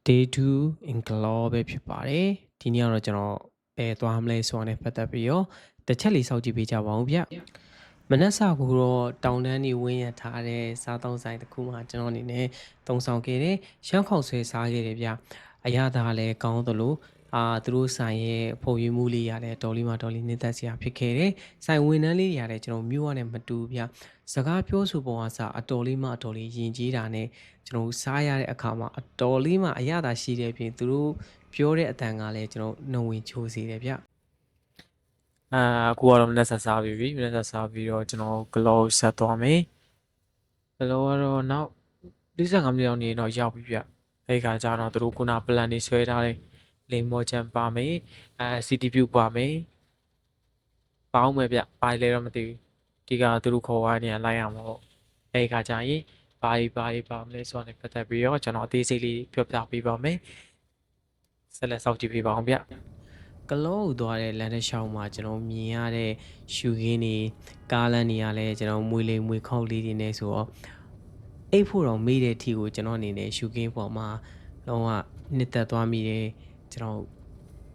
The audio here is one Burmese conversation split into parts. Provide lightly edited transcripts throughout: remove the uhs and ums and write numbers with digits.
Day 2 in Claw ပဲဖြစ်ပါတယ်ဒီနေ့ကတော့ကျွန်တော်ဘယ်သွားမလဲဆိုတာနဲ့ပတ်သက်ပြီးတော့တစ်ချက်လေးစောင့်ကြည့်ပေးကြပါဦးဗျမနက်စာကိုတော့တောင်တန်းနေဝင်းရထားတဲ့စားတောင်းဆိုင်တစ်ခုမှကျွန်တော်အနေနဲ့တုံဆောင်ခဲ့တယ်ရှမ်းခေါက်ဆွဲစားခဲ့တယ်ဗျအရသာလည်းကောင်းသလိုသူတို့ဆိုင်ရဲ့ပုံရိပ်မှုလေးရတယ်တော်လေးနေသက်စရာဖြစ်ခဲ့တယ်ဆိုင်ဝန်ထမ်းလေးရတယ်ကျွန်တော်မြို့ရနဲ့မတူဗျစကားပြောဆိုပုံကစအတော်လေးယဉ်ကျေးတာနဲ့ကျွန်တော်စားရတဲ့အခါမှာအတော်လေးမှအရသာရှိတဲ့အပြင်သူတို့ပြောတဲ့အတန်ကလည်းကျွန်တော်နှုံဝင်ချိုးစေတယ်ဗျအခုကတော့မနက်ဆက်စားပြီးပြီမနက်ဆက်စားပြီးတော့ကျွန်တော် glow ဆက်သွားမယ် glow ကတော့နောက်45မိနစ်လောက်နေတော့ရောက်ပြီဗျအဲ့ခါကျတော့သူတို့ခုန plan နေဆွဲထားတဲ့လိမ်မော်ချန်ပါမယ်city view ပါမယ်ပေါင်းမယ်ဗျဘာလဲတော့မသိဘူးဒီကသူတို့ခေါ်သွားနေလိုက်ရမှာပေါ့အဲ့ခါကျရင်ဘာပါမလဲဆိုတာနဲ့ပတ်သက်ပြီးတော့ကျွန်တော်အသေးစိတ်လေးပြောပြပေးပါမယ်ဆက်လက်စောင့်ကြည့်ပေးပါအောင်ဗျကလောကိုသွားတဲ့လမ်းတစ်လျှောက်မှာကျွန်တော်မြင်ရတဲ့ရှူခင်းတွေကားလမ်းတွေကလည်းကျွန်တော်မွေလေးမွေခေါက်လေးတွေနဲ့ဆိုတော့အိတ်ဖို့တော့မေးတဲ့အထိကိုကျွန်တော်အနေနဲ့ရှူခင်းပေါ်မှာလုံးဝနှစ်သက်သွားမိတယ်ကျွန်တော်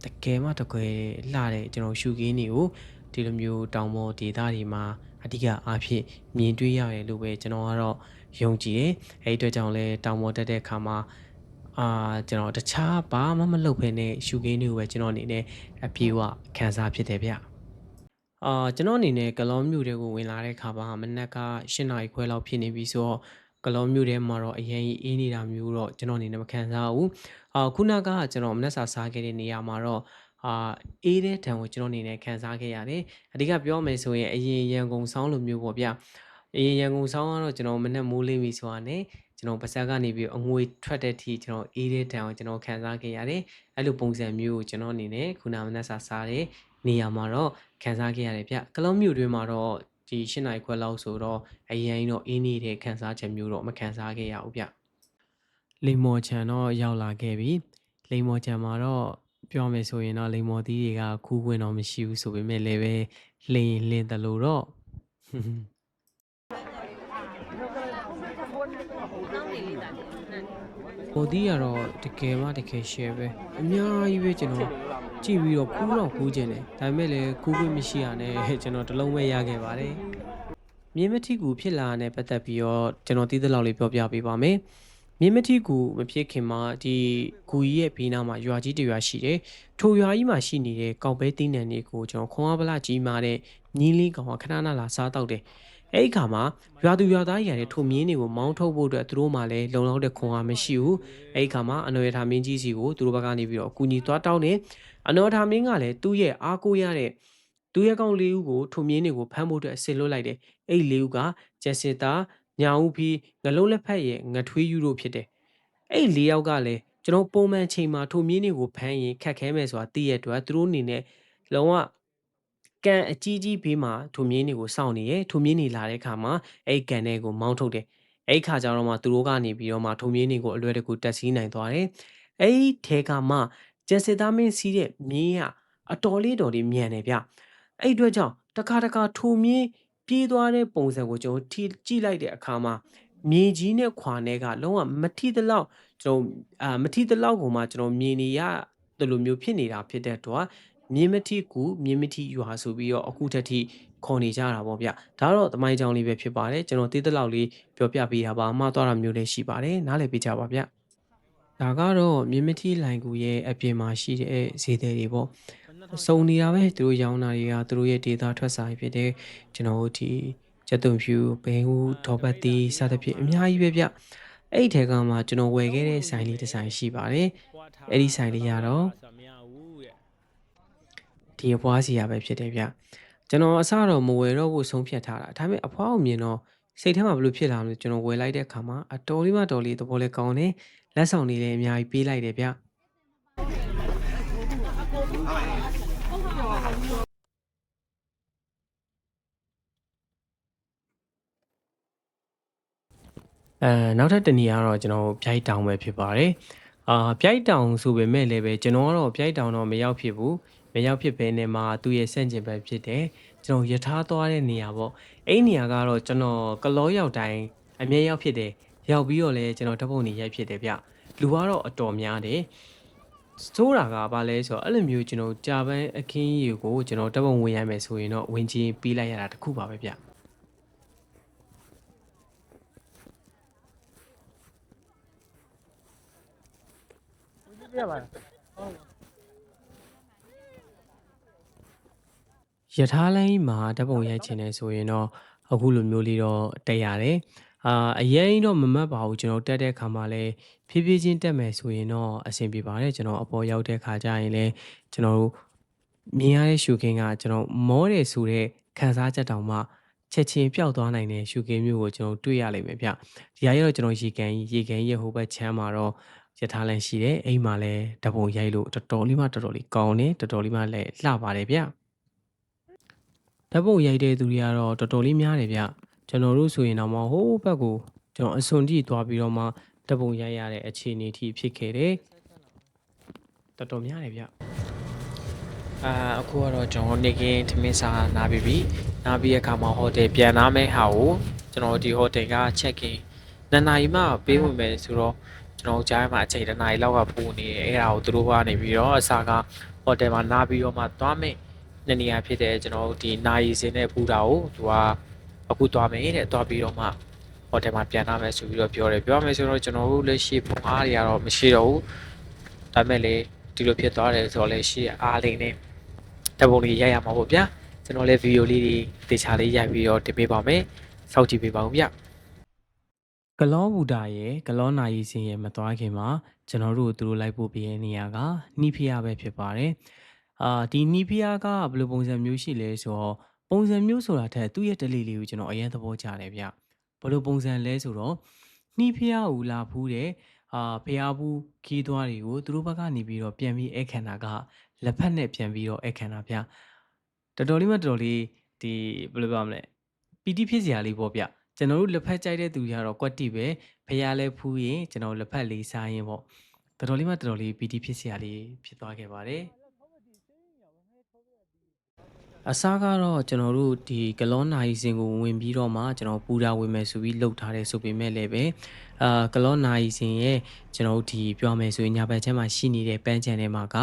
တကယ်တကယ်လှတဲ့ကျွန်တော်ရှူခင်းတွေကိုဒီလိုမျိုးတောင်ပေါ်ဒေသတွေမှာအဓိကအားဖြင့်မြင်တွေ့ရတယ်လို့ပဲကျွန်တော်ကတော့ယုံကြည်တယ်အဲ့ဒီအတွက်ကြောင့်လဲတောင်ပေါ်တက်တဲ့အခါမှာကျွန်တော်တခြားဘာမှမလုပ်ဘဲနဲ့ရှူခင်းတွေကိုပဲကျွန်တော်အနေနဲ့အပြေးခံစားဖြစ်တယ်ဗျကျွန်တော်အနေနဲ့ကလောမြို့တွေကိုဝင်လာတဲ့အခါမှာမနက်က8နာရီခွဲလောက်ဖြစ်နေပြီဆိုတော့ကလောမြို့ထဲမှာတော့အရင်အေးနေတာမျိုးတော့ကျွန်တော်အနေနဲ့မခံစားဘူးခုနကကျွန်တော်မနက်စာစားခဲ့တဲ့နေရာမှာတော့အေးတဲ့တံကိုကျွန်တော်အနေနဲ့ခံစားခဲ့ရတယ်အဓိကပြောမယ်ဆိုရင်အရင်ရန်ကုန်ဆောင်းလိုမျိုးပေါ့ဗျအရင်ရန်ကုန်ဆောင်းကတော့ကျွန်တော်မနက်မိုးလင်းပြီဆိုတာနဲ့ကျွန်တော်ပါဇက်ကနေပြီးအငွေထွက်တဲ့ထိကျွန်တော်အေးတဲ့တံကိုကျွန်တော်ခံစားခဲ့ရတယ်အဲ့လိုပုံစံမျိုးကိုကျွန်တော်အနေနဲ့ခုနမနက်စာစားတဲ့နေရာမှာတော့ခံစားခဲ့ရတယ်ဗျကလောမြို့တွင်းမှာတော့ဒီ8နာရီခွဲလောက်ဆိုတော့အရင်တော့အင်းနေတဲ့ခံစားချက်မျိုးတော့မခံစားခဲ့ရဘူးဗျလိမ္မော်ချန်တော့ရောက်လာခဲ့ပြီလိမ္မော်ချန်မှာတော့ပြောမယ်ဆိုရင်တော့လိမ္မော်သီးတွေကခူးခွင့်တော့မရှိဘူးဆိုပေမဲ့လည်းပဲလင်းတယ်လို့တော့ဟိုဒီကတော့တကယ် share ပဲအများကြီးပဲကျွန်တော်ကြည့်ပြီးတော့ခူးတော့ခူးကျင်တယ်ဒါပေမဲ့လည်းခူးခွင့်မရှိရနဲ့ကျွန်တော်တလုံးပဲရခဲ့ပါတယ်မြင်းမထီကူဖြစ်လာတဲ့ပတ်သက်ပြီးတော့ကျွန်တော်သိသလောက်လေးပြောပြပေးပါမယ်မြင်းမထီကူမဖြစ်ခင်မှာဒီဂူကြီးရဲ့ဘေးနားမှာရွာကြီးတရွာရှိတယ်ထိုရွာကြီးမှာရှိနေတဲ့ကောက်ပဲတင်းနံတွေကိုကျွန်တော်ခွန်အားပလကြီးမာတဲ့ညီးလေးကောင်ကခဏလာစားတော့တယ်အဲ့ဒီခါမှာရွာသူရွာသားကြီးရတဲ့ထိုမြင်းတွေကိုမောင်းထုတ်ဖို့အတွက်သူတို့မှလည်းလုံလောက်တဲ့ခွန်အားမရှိဘူးအဲ့ဒီခါမှာအနော်ရထာမင်းကြီးစီကိုသူတို့ဘက်ကနေပြီးတော့အကူညီသွားတောင်းတယ်အနော်ထာမင်းကလည်းသူ့ရဲ့အားကိုးရတဲ့သူရဲ့ကောင်လေးဦးကိုထိုမြင်းတွေကိုဖမ်းဖို့အတွက်အစင်လွတ်လိုက်တယ်အဲ့လေးဦးကကျက်စစ်သားညာဦးဖီးငလုံးလက်ဖက်ရဲ့ငထွေးယူတို့ဖြစ်တယ်အဲ့၄ယောက်ကလည်းကျွန်တော်ပုံမှန်ချိန်မှာထိုမြင်းတွေကိုဖမ်းရင်ခက်ခဲမယ်ဆိုတာသိရတဲ့အတွက်သူတို့အနေနဲ့လုံးဝကန်အကြီးကြီးဘေးမှာထိုမြင်းတွေကိုစောင့်နေရဲထိုမြင်းတွေလာတဲ့အခါမှာအဲ့ကန်တွေကိုမောင်းထုတ်တယ်အဲ့ခါကျတော့မှသူတို့ကနေပြီးတော့မှထိုမြင်းတွေကိုအလွယ်တကူတက်စီးနိုင်သွားတယ်အဲ့ဒီထဲကမှကျက်စစ်သားမင်းစီးတဲ့မြင်းကအတော်လေးမြန်တယ်ဗျအဲ့အတွက်ကြောင့်တခါထိုမြင်းပြေးသွားတဲ့ပုံစံကိုကျွန်တော်ကြည့်လိုက်တဲ့အခါမှာမြေကြီးနဲ့ခွာနဲ့ကလုံးဝမထိသလောက်ကျွန်တော်မထိသလောက်ကိုမှကျွန်တော်မြင်နေရတဲ့လိုမျိုးဖြစ်နေတာဖြစ်တဲ့အတွက်မြင်းမထိကူမြင်းမထိရွာဆိုပြီးတော့အခုထက်ထိခေါ်နေကြတာပေါ့ဗျဒါတော့သမိုင်းကြောင်းလေးပဲဖြစ်ပါတယ်ကျွန်တော်သိသလောက်လေးပြောပြပေးတာပါမှားသွားတာမျိုးလည်းရှိပါတယ်နားလည်ပေးကြပါဗျဒါကတော့မြင်းမထိလိုင်ကူရဲ့အပြင်မှာရှိတဲ့ဈေးသည်တွေပေါ့စုံနေတာပဲသူတို့ရောင်းတာတွေကသူတို့ရဲ့ဒေတာထွက်စာဖြစ်တဲ့ကျွန်တော်တို့ဒီကျက်သွန်ဖြူဘိန်းဦးဒေါ်ပတ်တီစသဖြင့်အများကြီးပဲဗျအဲ့ဒီထဲကမှကျွန်တော်ဝယ်ခဲ့တဲ့ဆိုင်လေးတစ်ဆိုင်ရှိပါတယ်အဲ့ဒီဆိုင်လေးကတော့ဒီအဖွားစီရပဲဖြစ်တယ်ဗျကျွန်တော်အစတော့မဝယ်တော့ဘူးဆုံးဖြတ်ထားတာဒါပေမဲ့အဖွားကိုမြင်တော့စိတ်ထဲမှာဘလို့ဖြစ်လာမလို့ကျွန်တော်ဝယ်လိုက်တဲ့အခါမှာအတော်လေးသဘောလေးကောင်းတယ်လက်ဆောင်လေးလည်းအများကြီးပေးလိုက်တယ်ဗျနောက်ထပ်တနည်းကတော့ကျွန်တော်ပြိုက်တောင်ပဲဖြစ်ပါတယ်ပြိုက်တောင်ဆိုပေမဲ့လည်းပဲကျွန်တော်ကတော့ပြိုက်တောင်တော့မရောက်ဖြစ်ဘူးမရောက်ဖြစ်ဘဲနဲ့မှသူ့ရဲ့ဆန့်ကျင်ဘက်ဖြစ်တယ်ကျွန်တော်ယထာသွားတဲ့နေရာပေါ့အဲ့နေရာကတော့ကျွန်တော်ကလောရောက်တိုင်းအမြဲရောက်ဖြစ်တယ်ရောက်ပြီးတော့လည်းကျွန်တော်ဓာတ်ပုံတွေရိုက်ဖြစ်တယ်ဗျ လူကတော့အတော်များတယ်ဆိုးတာကဘာလဲဆိုတော့အဲ့လိုမျိုးကျွန်တော်ကြာပန်းအခင်းကြီးကိုကျွန်တော်တပ်ပုံဝင်ရမယ်ဆိုရင်တော့ဝင်ချင်းပေးလိုက်ရတာတခုပါပဲဗျရထားလိုင်းမှာတပ်ပုံရိုက်ချင်တယ်ဆိုရင်တော့အခုလိုမျိုးလေးတော့တက်ရတယ်အရင်တော့မမတ်ပါဘူးကျွန်တော်တက်တဲ့ခါမှာလည်းဖြည်းဖြည်းချင်းတက်မယ်ဆိုရင်တော့အဆင်ပြေပါတယ်ကျွန်တော်အပေါ်ရောက်တဲ့ခါကျရင်လည်းကျွန်တော်တို့မြင်ရတဲ့ရှုခင်းကကျွန်တော်မောတယ်ဆိုတဲ့ခံစားချက်တောင်မှချက်ချင်းပျောက်သွားနိုင်တဲ့ရှုခင်းမျိုးကိုကျွန်တော်တွေ့ရလိမ့်မယ်ဗျဒီဟာရတော့ကျွန်တော်ရေကန်ရဲ့ဟိုဘက်ချမ်းမှာတော့ရထားလမ်းရှိတယ်အိမ်မှာလည်းဓပုံရိုက်လို့တော်တော်လေးကောင်းတယ်တော်တော်လေးမှလည်းလှပါတယ်ဗျဓပုံရိုက်တဲ့သူတွေကတော့တော်တော်လေးများတယ်ဗျကျွန်တော်တို့ဆိုရင်တော့မဟိုးဘက်ကိုကျွန်တော်အစွန်ကြည့်သွားပြီးတော့မှဓပုံရိုက်ရတဲ့အခြေအနေထိဖြစ်ခဲ့တယ်တော်တော်များတယ်ဗျအခုကတော့ကျွန်တော်နေကင်းထမင်းစားနားပြီးနားပြီးတဲ့အခါမှာဟိုတယ်ပြန်လာမယ့်ဟာကိုကျွန်တော်ဒီဟိုတယ်က check in 2 နာရီမှပေးဝင်မယ်ဆိုတော့ကျွန်တော်ကြားမှာအချိန်2 နာရီလောက်ကပို့နေတယ်အဲ့ဒါကိုသူတို့ကနေပြီးတော့အစားကဟိုတယ်မှာနားပြီးတော့မှသွားမယ်2 နေရာဖြစ်တယ်ကျွန်တော်ဒီနာရီစင်းနဲ့ပူတာကိုသူကအခုသွားမယ်တဲ့သွားပြီးတော့မှဟိုတယ်မှာပြန်လာမယ်ဆိုပြီးတော့ပြောမယ်ဆိုတော့ကျွန်တော်တို့လက်ရှိပုံအားတွေကတော့မရှိတော့ဘူးဒါပေမဲ့လေဒီလိုဖြစ်သွားတယ်ဆိုတော့လေရှိအားလေးနဲ့ဓာတ်ပုံလေးရိုက်ရမှာပေါ့ဗျာကျွန်တော်လည်းဗီဒီယိုလေးတွေတေချာလေးရိုက်ပြီးတော့တင်ပေးပါမယ်စောင့်ကြည့်ပေးပါဦးဗျာကလောဘူတာရဲ့ကလောနာရီစင်ရဲ့မသွားခင်မှာကျွန်တော်တို့သူတို့လိုက်ပို့ပေးတဲ့နေရာကနှီးဖျားပဲဖြစ်ပါတယ်ဒီနှီးဖျားကဘယ်လိုပုံစံမျိုးရှိလဲဆိုတော့ပုံစံမျိုးဆိုတာထက်သူ့ရဲ့တလေးလေးကိုကျွန်တော်အရင်သဘောကျတယ်ဗျဘယ်လိုပုံစံလဲဆိုတော့နှီးဖျားကိုလာဖူးတဲ့ဖျားဘူးခီးသွားတွေကိုသူတို့ဘက်ကနေပြီးတော့ပြန်ပြီးအခမ်းတာကလက်ဖက်နဲ့ပြန်ပြီးတော့အခမ်းတာဗျတော်တော်လေးဒီဘယ်လိုပြောမလဲပီတိဖြစ်စရာလေးပေါ့ဗျကျွန်တော်တို့လက်ဖက်ကြိုက်တဲ့သူတွေကတော့ကွက်တိပဲဖျားလဲဖူးရင်ကျွန်တော်လက်ဖက်လေးစားရင်ပေါ့တော်တော်လေးပီတိဖြစ်စရာလေးဖြစ်သွားခဲ့ပါတယ်အစားကတော့ကျွန်တော်တို့ဒီဂလောနာရီစင်ကိုဝင်ပြီးတော့မှကျွန်တော်ပူတာဝင်မယ်ဆိုပြီးလှုပ်ထားတယ်ဆိုပေမဲ့လည်းပဲဂလောနာရီစင်ရဲ့ကျွန်တော်တို့ဒီပြောမယ်ဆိုရင်ညာဘက်ချမ်းမှာရှိနေတဲ့ပန်းချန်ထဲမှာက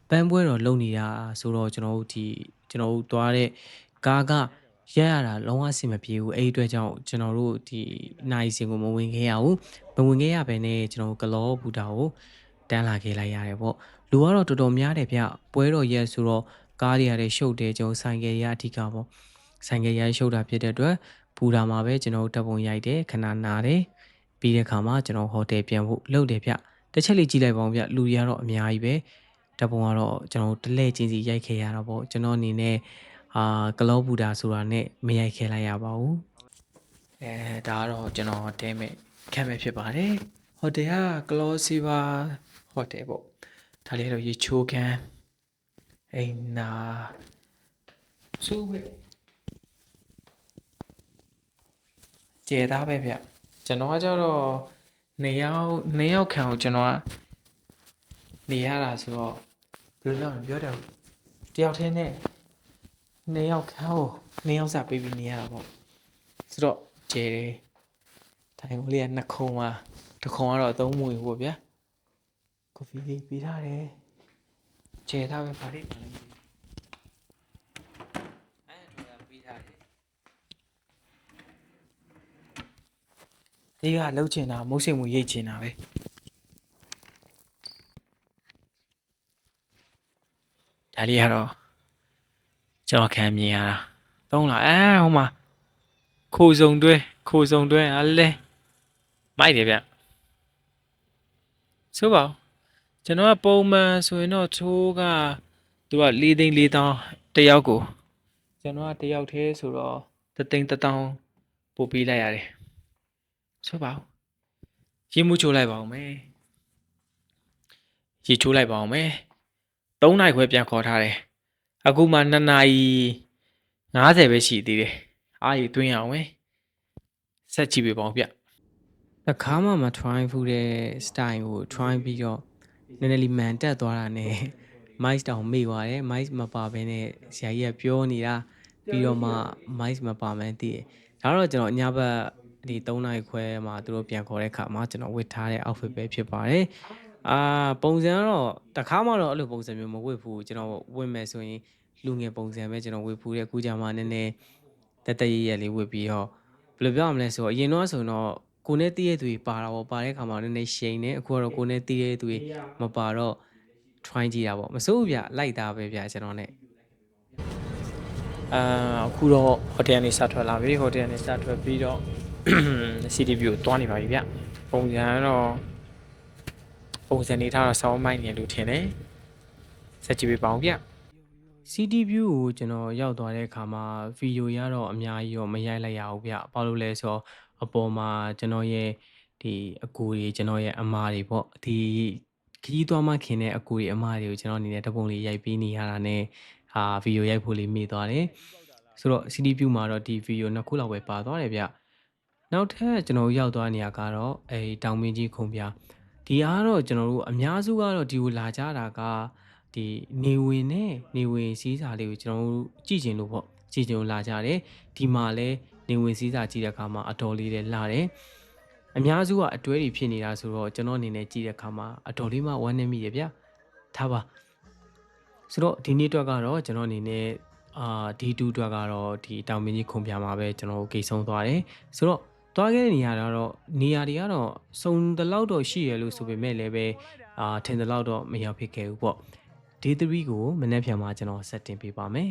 ပန်းပွဲတော်လုံနေတာဆိုတော့ကျွန်တော်တို့သွားတဲ့ကားကရက်ရတာလုံးဝအဆင်မပြေဘူးအဲ့ဒီအတွက်ကြောင့်ကျွန်တော်တို့ဒီနိုင်စင်ကိုမဝင်ခဲ့ရဘူးမဝင်ခဲ့ရဘဲနဲ့ကျွန်တော်ကလောဘူတာကိုတန်းလာခဲ့လိုက်ရတယ်ပေါ့လူကတော့တော်တော်များတယ်ဗျပွဲတော်ရက်ဆိုတော့ကားတွေရတဲ့ရှုပ်တယ်ကျွန်တော်ဆိုင်ကယ်ရအဓိကပေါ့ဆိုင်ကယ်ရရှုပ်တာဖြစ်တဲ့အတွက်ဘူတာမှာပဲကျွန်တော်တပ်ပုံရိုက်တယ်ခဏနာတယ်ပြီးတဲ့ခါမှာကျွန်တော်ဟိုတယ်ပြန်ဖို့လုပ်တယ်ဗျတစ်ချက်လေးကြည့်လိုက်ပါဦးဗျလူတွေကတော့အများကြီးပဲတပ်ပုံကတော့ကျွန်တော်တလဲချင်းစီရိုက်ခဲ့ရတာပေါ့ကျွန်တော်အနေနဲ့ကလောဘူတာဆိုတာနဲ့မရိုက်ခဲလိုက်ရပါဘူးဒါကတော့ကျွန်တော်တဲမဲ့ခံမဲ့ဖြစ်ပါတယ်ဟိုတယ်ကကလောစီပါဟိုတယ်ပေါ့ဒါလေးတော့ရေချိုးကန်အိမ်နာဆိုးပဲကျေသားပဲဗျကျွန်တော်ကကြတော့နေရောက်ခံကိုကျွန်တော်ကနေရတာဆိုတော့ဘယ်လိုလဲပြောတယ်တယောက်တည်းနဲ့နေရောက်ခန်းကိုနေရောက်စာပေးပြီးနေရတာပေါ့ဆိုတော့ကျဲတယ်ထိုင်ကိုလေးကနှစ်ခုံမှာတစ်ခုံကတော့အသုံးမဝင်ဘူးပေါ့ဗျာကော်ဖီလေးပေးထားတယ်ကျဲထားပဲပါလိမ့်မယ်အဲ့ဒါပေးထားတယ်ဒီကလှုပ်ချင်တာမုတ်စိမ်မူရိတ်ချင်တာပဲဒါလေးကတော့ကျွန်တော်ခံမြင်ရတာသုံးလားဟိုမှာခိုစုံတွဲအဲ့လဲမိုက်တယ်ဗျဆိုပါကျွန်တော်ကပုံမှန်ဆိုရင်တော့ချိုးကသူက4 သိန်း 4 တောင်းတယောက်ကိုကျွန်တော်ကတယောက်တည်းဆိုတော့3 သိန်း 1 တောင်းပို့ပေးလိုက်ရတယ်ဆိုပါရေမှုချိုးလိုက်ပါဦးမယ်ရေချိုးလိုက်ပါဦးမယ်3 နာရီခွဲပြန်ခေါ်ထားတယ်အခုမှ2 နာရီ50ပဲရှိသေးတယ်အားရသွင်းအောင်မယ်ဆက်ကြည့်ပေးပါဦးဗျတခါမှမ try ဘူးတဲ့ style ကို try ပြီးတော့နည်းနည်းလေးမှန်တက်သွားတာနဲ့ mic တောင်မေ့သွားတယ် mic မပါဘဲနဲ့ဆရာကြီးကပြောနေတာပြီးတော့မှ mic မပါမှန်းသိတယ်ဒါတော့ကျွန်တော်ညဘက် ဒီ3နာရီခွဲမှာသူတို့ပြန်ခေါ်တဲ့အခါမှာကျွန်တော်ဝတ်ထားတဲ့ outfit ပဲဖြစ်ပါတယ်ပုံစံကတော့တခါမှတော့အဲ့လိုပုံစံမျိုးမဝတ်ဘူးကျွန်တော်ဝတ်မယ်ဆိုရင်လူငယ်ပုံစံပဲကျွန်တော်ဝတ်ဖူးတဲ့အခုကြမှာနည်းနည်းတက်တက်ရရလေးဝတ်ပြီးတော့ဘယ်လိုပြောရမလဲဆိုတော့အရင်တော့ဆိုတော့ကိုနဲ့တည့်ရဲ့သူတွေပါတာပေါ့ပါတဲ့အခါမှာနည်းနည်းရှိန်နေအခုကတော့ကိုနဲ့တည့်ရဲ့သူတွေမပါတော့ try ကြည့်တာပေါ့မစိုးဘူးဗျလိုက်တာပဲဗျကျွန်တော် ਨੇ အခုတော့ဟိုတယ်ကနေစထွက်လာပြီဟိုတယ်ကနေစထွက်ပြီးတော့ city view ကိုတွားနေပါပြီဗျပုံစံကတော့ပုံစံနေထားတော့ဆောင်းမိုင်းနေလို့ထင်တယ်ဆက်ကြည့်ပေးပါအောင်ဗျ CD view ကိုကျွန်တော်ရောက်သွားတဲ့အခါမှာဗီဒီယိုရတော့အများကြီးတော့မရိုက်လိုက်ရဘူးဗျဘာလို့လဲဆိုတော့အပေါ်မှာကျွန်တော်ရဲ့ဒီအကူတွေကျွန်တော်ရဲ့အမားတွေပေါ့ဒီခကြီးသွားမှခင်တဲ့အကူတွေအမားတွေကိုကျွန်တော်အနေနဲ့တပုံလေးရိုက်ပေးနေရတာ ਨੇ ဗီဒီယိုရိုက်ဖို့လေးမိသွားတယ်ဆိုတော့ CD view မှာတော့ဒီဗီဒီယို2ခုလောက်ပဲပါသွားတယ်ဗျနောက်ထပ်ကျွန်တော်ရောက်သွားနေရကတော့တောင်မင်းကြီးခုံပြဒီအားတော့ကျွန်တော်တို့အများစုကတော့ဒီကိုလာကြတာကဒီနေဝင်နဲ့နေဝင်စည်းစာလေးကိုကျွန်တော်တို့ကြည့်ကျင်လို့ပေါ့ကြည့်ကျင်လို့လာကြတယ်ဒီမှာလဲနေဝင်စည်းစာကြည့်တဲ့အခါမှာအတော်လေးလည်းလာတယ်အများစုကအတွဲတွေဖြစ်နေတာဆိုတော့ကျွန်တော်အနေနဲ့ကြည့်တဲ့အခါမှာအတော်လေးမှဝမ်းနည်းမိရဗျထားပါဆိုတော့ဒီနေ့အတွက်ကတော့ကျွန်တော်အနေနဲ့ဒီ2အတွက်ကတော့ဒီတောင်မင်းကြီးခုံပြမှာပဲကျွန်တော်ကိတ်ဆုံးသွားတယ်ဆိုတော့သွားခဲ့တဲ့နေရာတော့နေရာတွေကတော့စုံတလောက်တော့ရှိရလို့ဆိုပေမဲ့လည်းပဲထင်တလောက်တော့မရောက်ဖြစ်ခဲ့ဘူးပေါ့ Day 3ကိုမနေ့ပြန်မှာကျွန်တော်ဆက်တင်ပေးပါမယ်